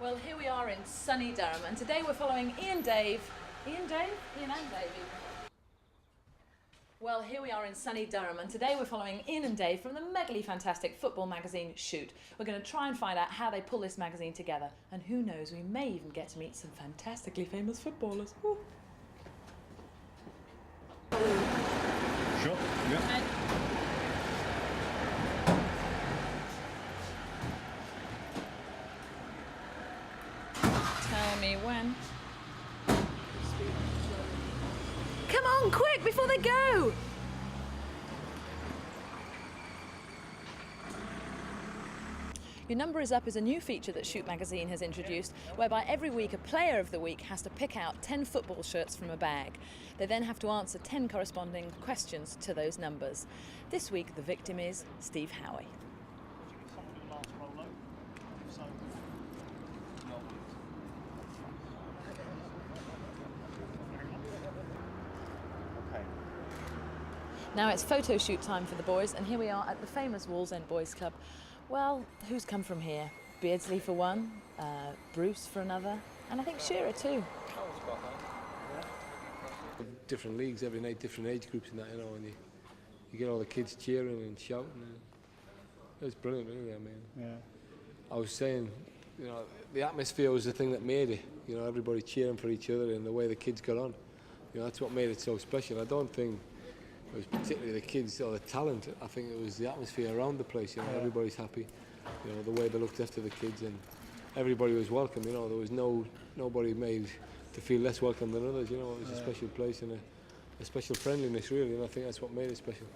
Well, here we are in sunny Durham, and today we're following Ian and Dave even. Well, here we are in sunny Durham, and today we're following Ian and Dave from the megally fantastic football magazine Shoot. We're going to try and find out how they pull this magazine together, and who knows, we may even get to meet some fantastically famous footballers. Ooh. Sure, yeah. Tell me when. Come on, quick, before they go! Your Number Is Up is a new feature that Shoot magazine has introduced, whereby every week a player of the week has to pick out 10 football shirts from a bag. They then have to answer 10 corresponding questions to those numbers. This week the victim is Steve Howie. Now it's photo shoot time for the boys, and here we are at the famous Wallsend Boys Club. Well, who's come from here? Beardsley for one, Bruce for another, and I think Shearer too. Different leagues every night, different age groups and that, you know, and you get all the kids cheering and shouting. It was brilliant, really, I mean. Yeah. I was saying, you know, the atmosphere was the thing that made it. You know, everybody cheering for each other and the way the kids got on. You know, that's what made it so special. I don't think it was particularly the kids or the talent. I think it was the atmosphere around the place. You know, everybody's happy. You know, the way they looked after the kids, and everybody was welcome. You know, there was nobody made to feel less welcome than others. You know, it was a special place and a special friendliness, really. And I think that's what made it special.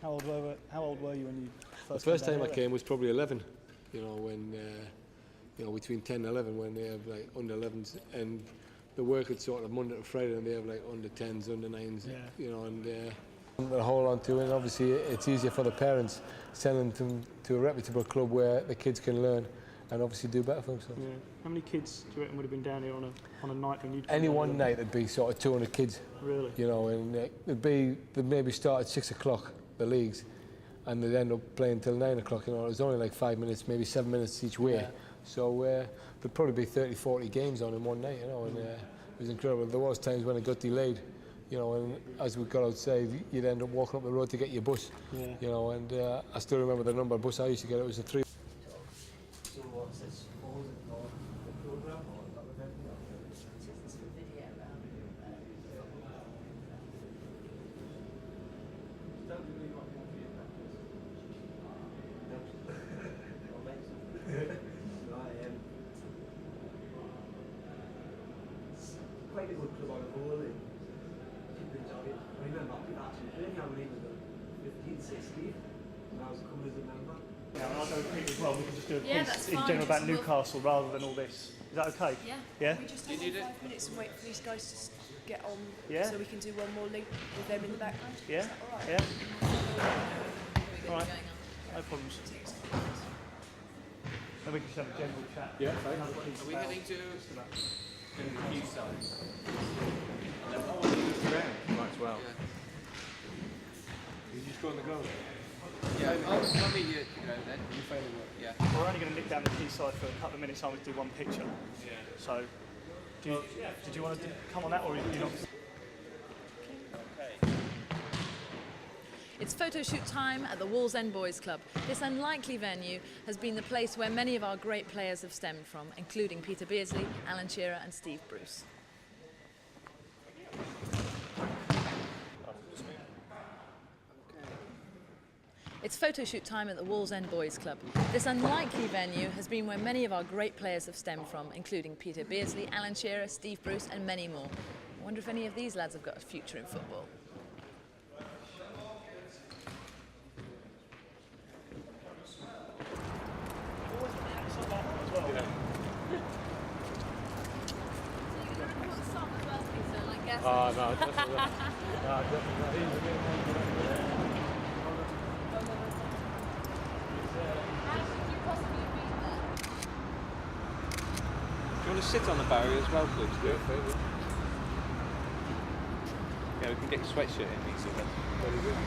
How old were you when you first? The first time I came was probably 11. You know, when you know, between 10 and 11, when they have like under 11s, and the work had sort of Monday to Friday, and they have like under 10s, under 9s. Yeah. You know, and to hold on to, and obviously it's easier for the parents sending them to a reputable club where the kids can learn and obviously do better for themselves. Yeah. How many kids do you reckon would have been down here on a night when you'd... Any one night there'd be sort of 200 kids. Really? You know, and they'd maybe start at 6 o'clock, the leagues, and they'd end up playing till 9 o'clock. You know, it was only like 5 minutes, maybe 7 minutes each way. Yeah. So there'd probably be 30, 40 games on in one night, you know, and it was incredible. There was times when it got delayed. You know, and as we got outside, you'd end up walking up the road to get your bus. Yeah. You know, and I still remember the number of bus I used to get. It was a 3. So what's this for? The programme or not the video? It's a video around. Don't really want more video practice. Quite a good club on the whole. I remember actually playing our league was 15, 16, and I was coming as a member. Yeah, and I'll go quick as well. We can just do a piece in fine. general about Newcastle rather than all this. Is that okay? Yeah. Yeah? We just have 5 minutes and wait for these guys to get on, Yeah. so we can do one more link with them in the background. Yeah? Is that all right? Yeah? All right. No problems. Then we can just have a general chat. Yeah, fine. Are we heading to the queue size? And then all the ground might as well. You just go on the ground. Yeah, I'll meet you, then. Yeah. We're only going to nick down the quayside for a couple of minutes. I'm going to do one picture. Yeah. So, did you want to come on that, or you not? It's photo shoot time at the Wallsend Boys Club. This unlikely venue has been the place where many of our great players have stemmed from, including Peter Beardsley, Alan Shearer and Steve Bruce. It's photo shoot time at the Wallsend Boys Club. This unlikely venue has been where many of our great players have stemmed from, including Peter Beardsley, Alan Shearer, Steve Bruce and many more. I wonder if any of these lads have got a future in football. Oh, no, definitely not. No, definitely not. Do you want to sit on the barrier as well, please? Yeah, fair. Yeah, we can get your sweatshirt in easy then. Very good.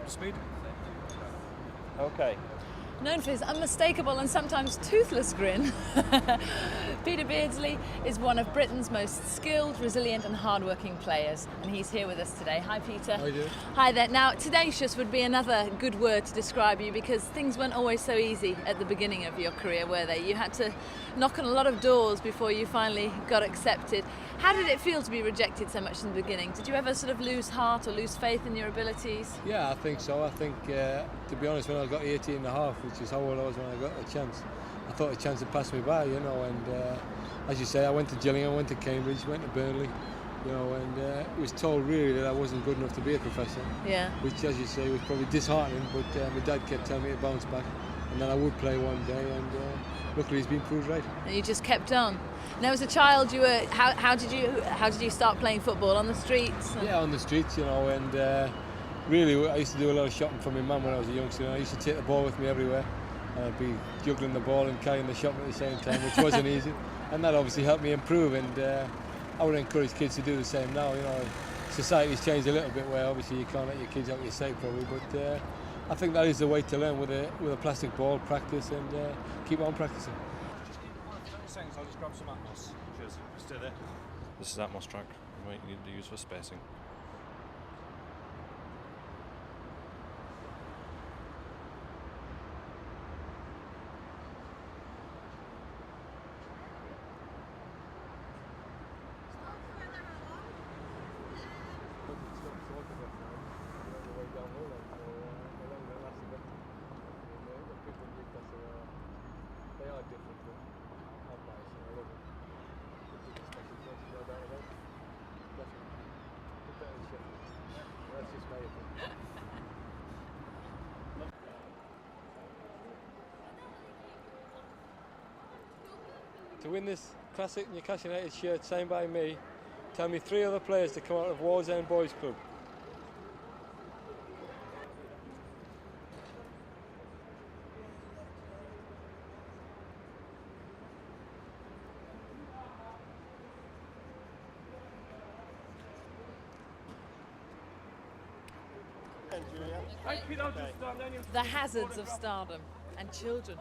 up to speed. Okay. Known for his unmistakable and sometimes toothless grin, Peter Beardsley is one of Britain's most skilled, resilient and hard-working players, and he's here with us today. Hi Peter. How are you doing? Hi there. Now, tenacious would be another good word to describe you, because things weren't always so easy at the beginning of your career, were they? You had to knock on a lot of doors before you finally got accepted. How did it feel to be rejected so much in the beginning? Did you ever sort of lose heart or lose faith in your abilities? Yeah, I think so. I think, to be honest, when I got 18 and a half, which is how old I was when I got a chance, I thought a chance had passed me by, you know, and as you say, I went to Gillingham, went to Cambridge, went to Burnley, you know, and was told really that I wasn't good enough to be a professional. Yeah. Which, as you say, was probably disheartening, but my dad kept telling me to bounce back, and then I would play one day, and luckily he's been proved right. And you just kept on. Now, as a child, you were how did you start playing football on the streets? Yeah, on the streets, you know, and really I used to do a lot of shopping for my mum when I was a youngster, and I used to take the ball with me everywhere. I'd be juggling the ball and carrying the shop at the same time, which wasn't easy, and that obviously helped me improve, and I would encourage kids to do the same now. You know, society's changed a little bit where obviously you can't let your kids out your sight probably, but I think that is the way to learn, with a plastic ball, practice, and keep on practicing. Just give me 30 seconds, I'll just grab some Atmos. Cheers. Stay there. This is Atmos track, right, you need to use for spacing. They are different, but I'm nice and I love them. That's just my opinion. To win this classic Newcastle Utd shirt signed by me, tell me 3 other players to come out of Wallsend Boys Club. The hazards of stardom and children.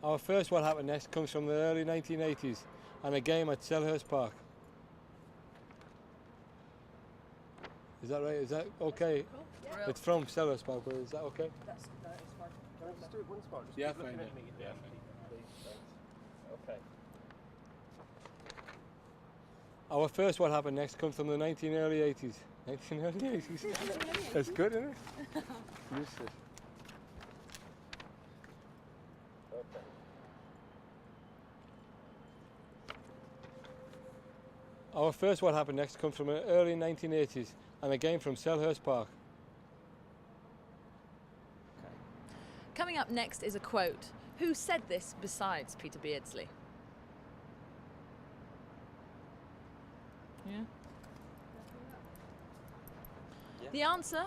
Our first What Happened Next comes from the early 1980s and a game at Selhurst Park. Is that right? Is that okay? Cool. Yeah. It's from Selhurst Park, but is that okay? That is fine. Can I just do it one spot? Just Yeah, keep looking fine, at me. yeah. Please, thanks. Okay. Our first What Happened Next comes from the early 80s. 1980s. That's good, isn't it? Useless. Our first What Happened Next comes from the early 1980s and a game from Selhurst Park. Coming up next is a quote. Who said this besides Peter Beardsley? Yeah. The answer?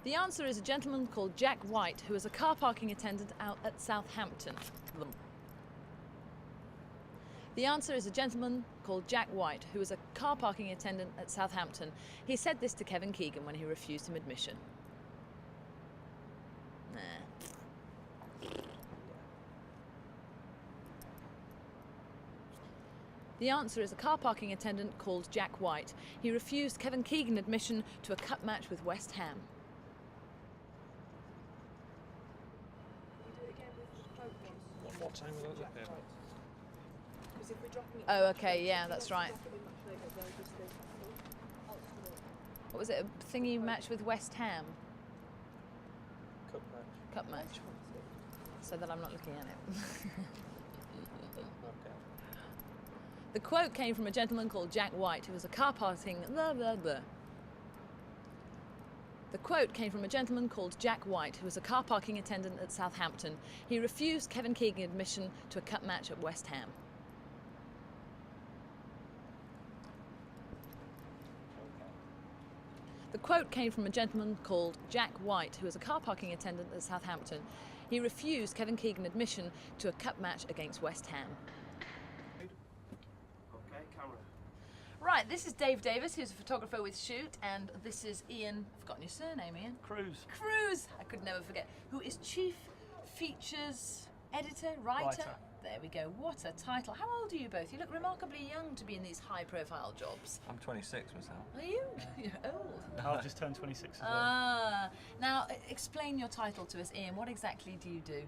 The answer is a gentleman called Jack White, who was a car parking attendant out at Southampton. The answer is a gentleman called Jack White, who was a car parking attendant at Southampton. He said this to Kevin Keegan when he refused him admission. Nah. The answer is a car parking attendant called Jack White. He refused Kevin Keegan admission to a cup match with West Ham. One more time without the pen. Oh, okay, yeah, that's right. What was it, a thingy match with West Ham? Cup match. Cup match. So that I'm not looking at it. Okay. The quote came from a gentleman called Jack White, who was a car parking blah blah blah. The quote came from a gentleman called Jack White, who was a car parking attendant at Southampton. He refused Kevin Keegan admission to a cup match at West Ham. The quote came from a gentleman called Jack White, who was a car parking attendant at Southampton. He refused Kevin Keegan admission to a cup match against West Ham. Okay, camera. Right, this is Dave Davis, who's a photographer with Shoot, and this is Ian, I've forgotten your surname, Ian. Cruz, I could never forget, who is Chief Features Editor, Writer. There we go, what a title. How old are you both? You look remarkably young to be in these high-profile jobs. I'm 26 myself. Are you? You're old. I've just turned 26 as well. Ah, now explain your title to us, Ian. What exactly do you do?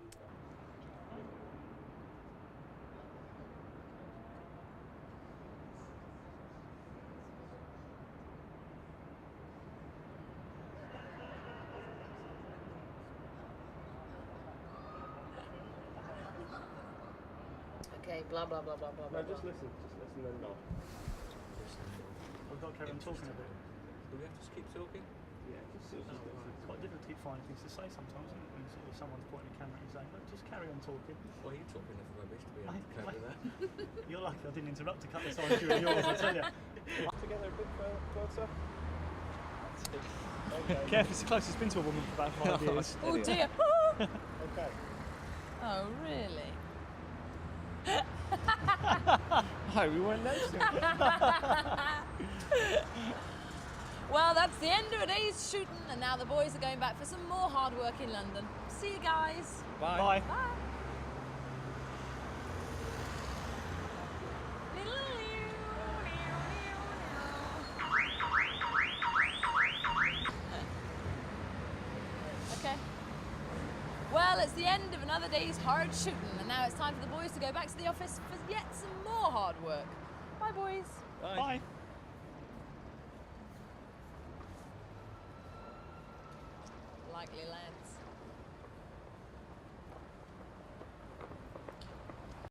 Okay, blah blah blah blah blah. No, just listen and nod. We've got to carry on talking a bit. Do we have to keep talking? Yeah, just It's quite difficult to keep finding things to say sometimes, isn't it? When sort of someone's pointing a camera at you saying, "Look, just carry on talking." Well, you talk enough rubbish to be on camera there. You're lucky I didn't interrupt a couple of times during yours, I tell you. together a bit closer. Careful, it's the closest been to a woman for about 5 years. Oh dear. Okay. Oh really? Hi, we weren't noticing. Well, that's the end of a day's shooting, and now the boys are going back for some more hard work in London. See you guys. Bye. Bye. Okay. Well, it's the end of another day's hard shooting, and now it's time for the boys to go back to the office for yet some more hard work. Bye, boys. Bye. Likely lads.